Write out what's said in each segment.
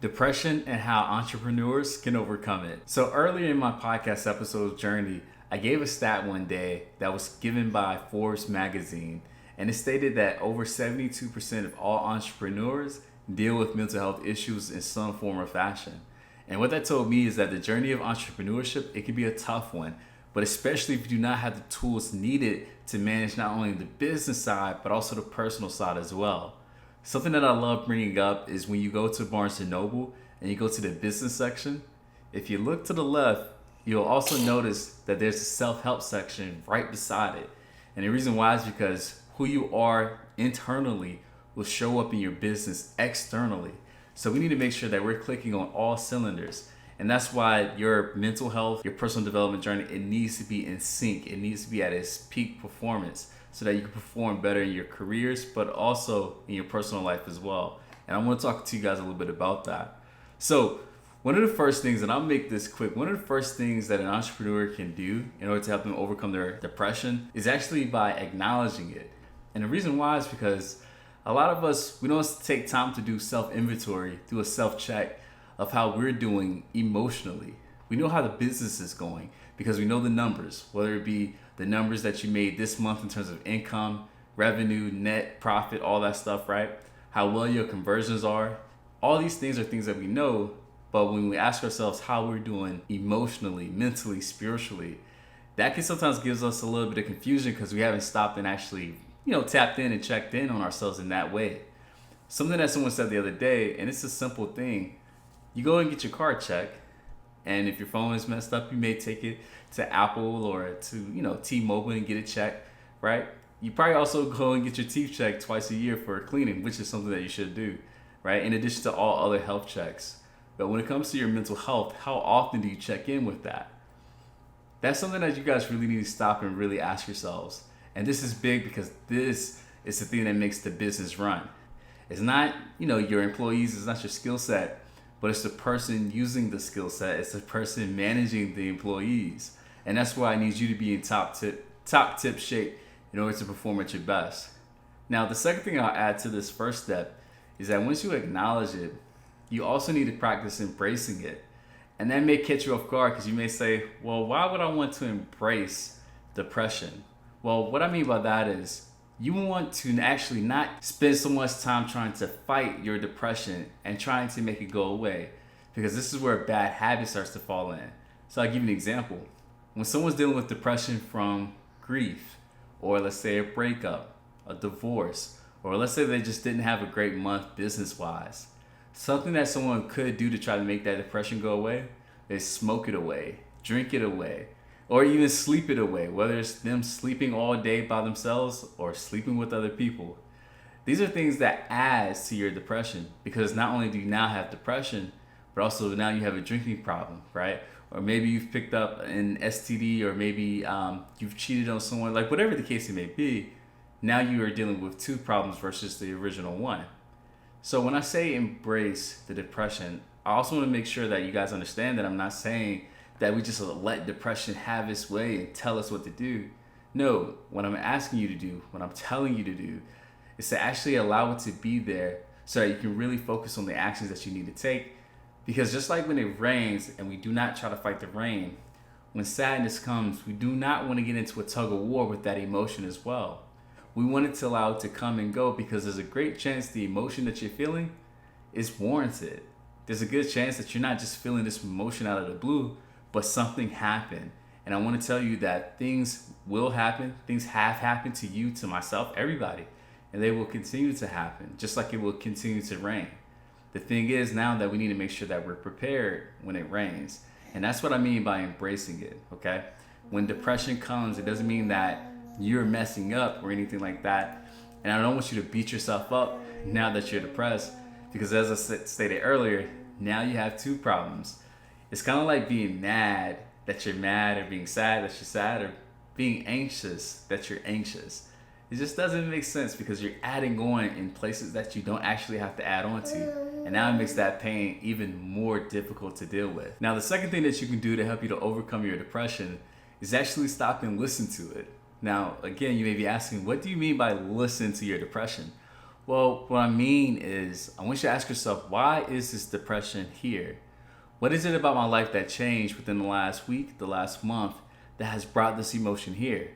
Depression and how entrepreneurs can overcome it. So earlier in my podcast episode journey, I gave a stat one day that was given by Forbes magazine, and it stated that over 72% of all entrepreneurs deal with mental health issues in some form or fashion. And what that told me is that the journey of entrepreneurship, it can be a tough one, but especially if you do not have the tools needed to manage not only the business side, but also the personal side as well. Something that I love bringing up is when you go to Barnes & Noble and you go to the business section, if you look to the left, you'll also notice that there's a self-help section right beside it. And the reason why is because who you are internally will show up in your business externally. So we need to make sure that we're clicking on all cylinders. And that's why your mental health, your personal development journey, it needs to be in sync. It needs to be at its peak performance so that you can perform better in your careers, but also in your personal life as well. And I want to talk to you guys a little bit about that. So one of the first things, and I'll make this quick, one of the first things that an entrepreneur can do in order to help them overcome their depression is actually by acknowledging it. And the reason why is because a lot of us, we don't take time to do self-inventory, do a self-check of how we're doing emotionally. We know how the business is going because we know the numbers, whether it be the numbers that you made this month in terms of income, revenue, net profit, all that stuff, right? How well your conversions are. All these things are things that we know, but when we ask ourselves how we're doing emotionally, mentally, spiritually, that can sometimes gives us a little bit of confusion because we haven't stopped and actually, tapped in and checked in on ourselves in that way. Something that someone said the other day, and it's a simple thing. You go and get your car checked, and if your phone is messed up, you may take it to Apple or to, T-Mobile and get it checked, right? You probably also go and get your teeth checked twice a year for cleaning, which is something that you should do, right? In addition to all other health checks. But when it comes to your mental health, how often do you check in with that? That's something that you guys really need to stop and really ask yourselves. And this is big because this is the thing that makes the business run. It's not, your employees, it's not your skill set, but it's the person using the skill set. It's the person managing the employees. And that's why I need you to be in top tip shape in order to perform at your best. Now, the second thing I'll add to this first step is that once you acknowledge it, you also need to practice embracing it. And that may catch you off guard because you may say, well, why would I want to embrace depression? Well, what I mean by that is you want to actually not spend so much time trying to fight your depression and trying to make it go away, because this is where a bad habit starts to fall in. So I'll give you an example. When someone's dealing with depression from grief, or let's say a breakup, a divorce, or let's say they just didn't have a great month business-wise, something that someone could do to try to make that depression go away is smoke it away, drink it away, or even sleep it away, whether it's them sleeping all day by themselves or sleeping with other people. These are things that adds to your depression, because not only do you now have depression, but also now you have a drinking problem, right? Or maybe you've picked up an STD, or maybe you've cheated on someone, like whatever the case it may be. Now you are dealing with two problems versus the original one. So when I say embrace the depression, I also want to make sure that you guys understand that I'm not saying that we just let depression have its way and tell us what to do. No, what I'm asking you to do, what I'm telling you to do, is to actually allow it to be there so that you can really focus on the actions that you need to take. Because just like when it rains and we do not try to fight the rain, when sadness comes, we do not want to get into a tug of war with that emotion as well. We want it to allow it to come and go, because there's a great chance the emotion that you're feeling is warranted. There's a good chance that you're not just feeling this emotion out of the blue, but something happened. And I want to tell you that things will happen. Things have happened to you, to myself, everybody. And they will continue to happen, just like it will continue to rain. The thing is now that we need to make sure that we're prepared when it rains. And that's what I mean by embracing it, okay? When depression comes, it doesn't mean that you're messing up or anything like that. And I don't want you to beat yourself up now that you're depressed, because as I stated earlier, now you have two problems. It's kind of like being mad that you're mad, or being sad that you're sad, or being anxious that you're anxious. It just doesn't make sense, because you're adding on in places that you don't actually have to add on to. And now it makes that pain even more difficult to deal with. Now, the second thing that you can do to help you to overcome your depression is actually stop and listen to it. Now, again, you may be asking, what do you mean by listen to your depression? Well, what I mean is, I want you to ask yourself, why is this depression here? What is it about my life that changed within the last week, the last month, that has brought this emotion here?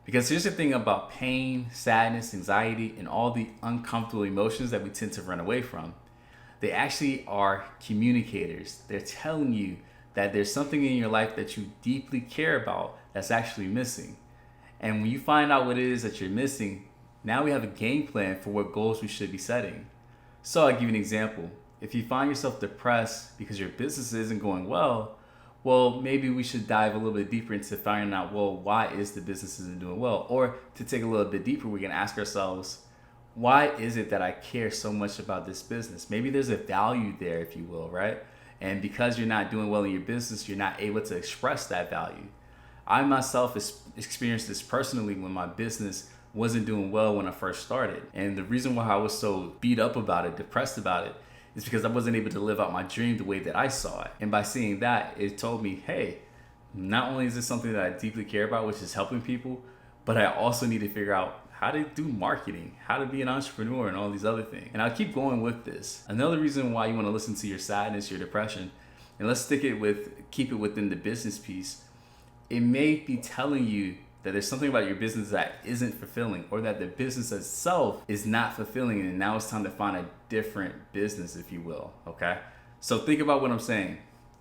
Because here's the thing about pain, sadness, anxiety, and all the uncomfortable emotions that we tend to run away from. They actually are communicators. They're telling you that there's something in your life that you deeply care about that's actually missing. And when you find out what it is that you're missing, now we have a game plan for what goals we should be setting. So I'll give you an example. If you find yourself depressed because your business isn't going well, maybe we should dive a little bit deeper into finding out, well, why is the business isn't doing well? Or to take a little bit deeper, we can ask ourselves, why is it that I care so much about this business? Maybe there's a value there, if you will, right? And because you're not doing well in your business, you're not able to express that value. I myself experienced this personally when my business wasn't doing well when I first started. And the reason why I was so beat up about it, depressed about it, is because I wasn't able to live out my dream the way that I saw it. And by seeing that, it told me, hey, not only is this something that I deeply care about, which is helping people, but I also need to figure out how to do marketing, how to be an entrepreneur, and all these other things. And I'll keep going with this. Another reason why you want to listen to your sadness, your depression, and let's keep it within the business piece. It may be telling you that there's something about your business that isn't fulfilling, or that the business itself is not fulfilling, and now it's time to find a different business, if you will, okay? So think about what I'm saying.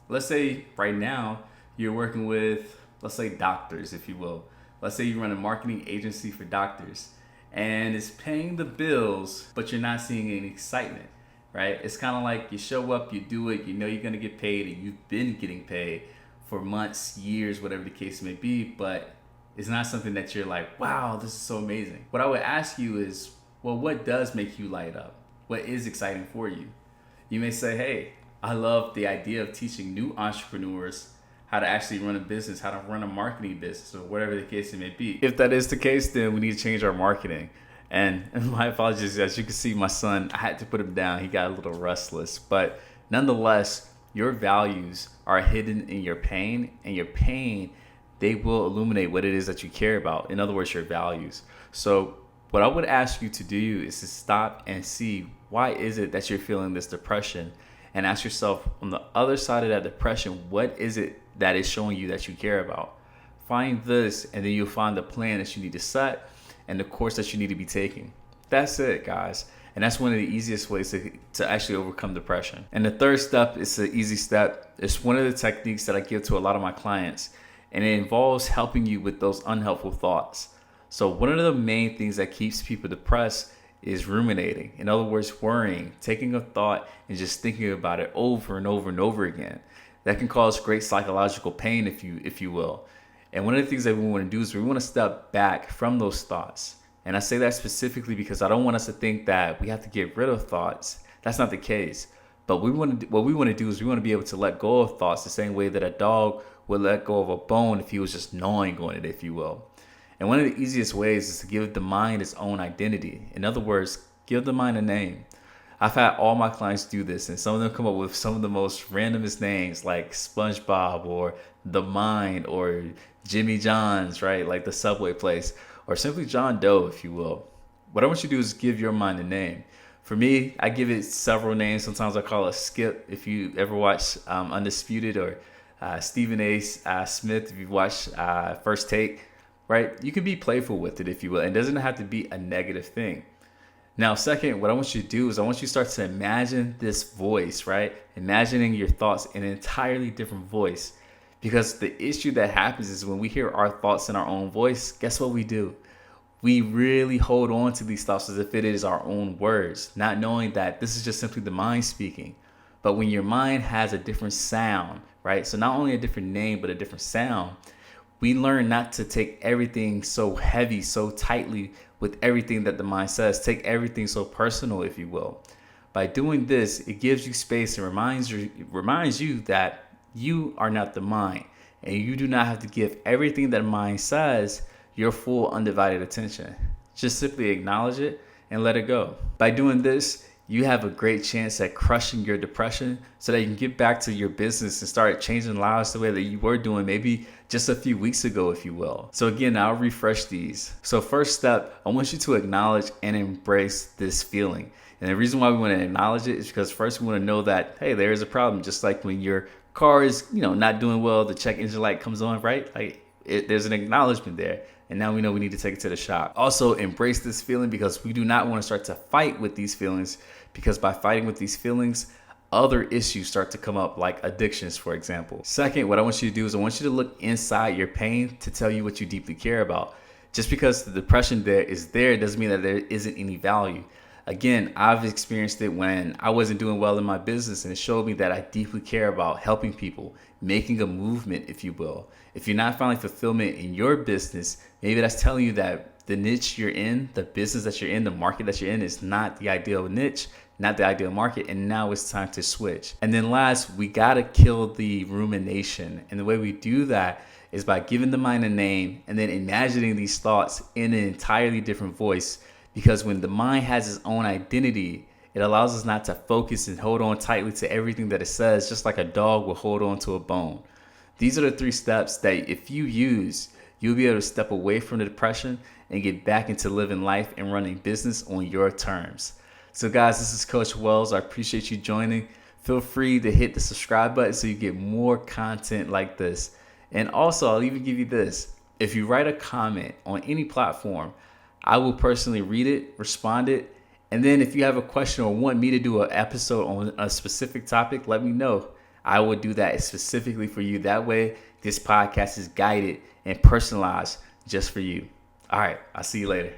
Let's say right now you're working with, let's say, doctors, if you will. Let's say you run a marketing agency for doctors, and it's paying the bills, but you're not seeing any excitement, right? It's kind of like you show up, you do it, you know you're gonna get paid, and you've been getting paid for months, years, whatever the case may be, but it's not something that you're like, wow, this is so amazing. What I would ask you is, well, what does make you light up? What is exciting for you? You may say, hey, I love the idea of teaching new entrepreneurs how to actually run a business, how to run a marketing business, or whatever the case it may be. If that is the case, then we need to change our marketing. And my apologies, as you can see, my son, I had to put him down. He got a little restless. But nonetheless, your values are hidden in your pain, and your pain, they will illuminate what it is that you care about. In other words, your values. So what I would ask you to do is to stop and see, why is it that you're feeling this depression? And ask yourself, on the other side of that depression, what is it that is showing you that you care about? Find this, and then you'll find the plan that you need to set and the course that you need to be taking. That's it, guys. And that's one of the easiest ways to actually overcome depression. And the third step is an easy step. It's one of the techniques that I give to a lot of my clients, and it involves helping you with those unhelpful thoughts. So one of the main things that keeps people depressed is ruminating. In other words, worrying, taking a thought and just thinking about it over and over and over again. That can cause great psychological pain, if you will. And one of the things that we want to do is we want to step back from those thoughts. And I say that specifically because I don't want us to think that we have to get rid of thoughts. That's not the case. But what we want to do is we want to be able to let go of thoughts the same way that a dog would let go of a bone if he was just gnawing on it, if you will. And one of the easiest ways is to give the mind its own identity. In other words, give the mind a name. I've had all my clients do this, and some of them come up with some of the most randomest names, like SpongeBob or The Mind or Jimmy John's, right? Like the Subway place, or simply John Doe, if you will. What I want you to do is give your mind a name. For me, I give it several names. Sometimes I call it Skip. If you ever watch Undisputed, or Stephen A. Smith, if you watch First Take, right? You can be playful with it, if you will. It doesn't have to be a negative thing. Now, second, what I want you to do is I want you to start to imagine this voice, right? Imagining your thoughts in an entirely different voice. Because the issue that happens is when we hear our thoughts in our own voice, guess what we do? We really hold on to these thoughts as if it is our own words, not knowing that this is just simply the mind speaking. But when your mind has a different sound, right? So not only a different name, but a different sound, we learn not to take everything so heavy, so tightly with everything that the mind says. Take everything so personal, if you will. By doing this, it gives you space and reminds you that you are not the mind, and you do not have to give everything that the mind says your full undivided attention. Just simply acknowledge it and let it go. By doing this, you have a great chance at crushing your depression so that you can get back to your business and start changing lives the way that you were doing maybe just a few weeks ago, if you will. So again, I'll refresh these. So first step, I want you to acknowledge and embrace this feeling. And the reason why we want to acknowledge it is because first we want to know that, hey, there is a problem. Just like when your car is, not doing well, the check engine light comes on, right? There's an acknowledgement there. And now we know we need to take it to the shop. Also, embrace this feeling because we do not want to start to fight with these feelings, because by fighting with these feelings, other issues start to come up, like addictions, for example. Second, what I want you to do is I want you to look inside your pain to tell you what you deeply care about. Just because the depression there doesn't mean that there isn't any value. Again, I've experienced it when I wasn't doing well in my business, and it showed me that I deeply care about helping people, making a movement, if you will. If you're not finding fulfillment in your business, maybe that's telling you that the niche you're in, the business that you're in, the market that you're in is not the ideal niche, not the ideal market, and now it's time to switch. And then last, we gotta kill the rumination. And the way we do that is by giving the mind a name and then imagining these thoughts in an entirely different voice. Because when the mind has its own identity, it allows us not to focus and hold on tightly to everything that it says, just like a dog will hold on to a bone. These are the 3 steps that if you use, you'll be able to step away from the depression and get back into living life and running business on your terms. So guys, this is Coach Wells. I appreciate you joining. Feel free to hit the subscribe button so you get more content like this. And also, I'll even give you this. If you write a comment on any platform, I will personally read it, respond it, and then if you have a question or want me to do an episode on a specific topic, let me know. I will do that specifically for you. That way, this podcast is guided and personalized just for you. All right, I'll see you later.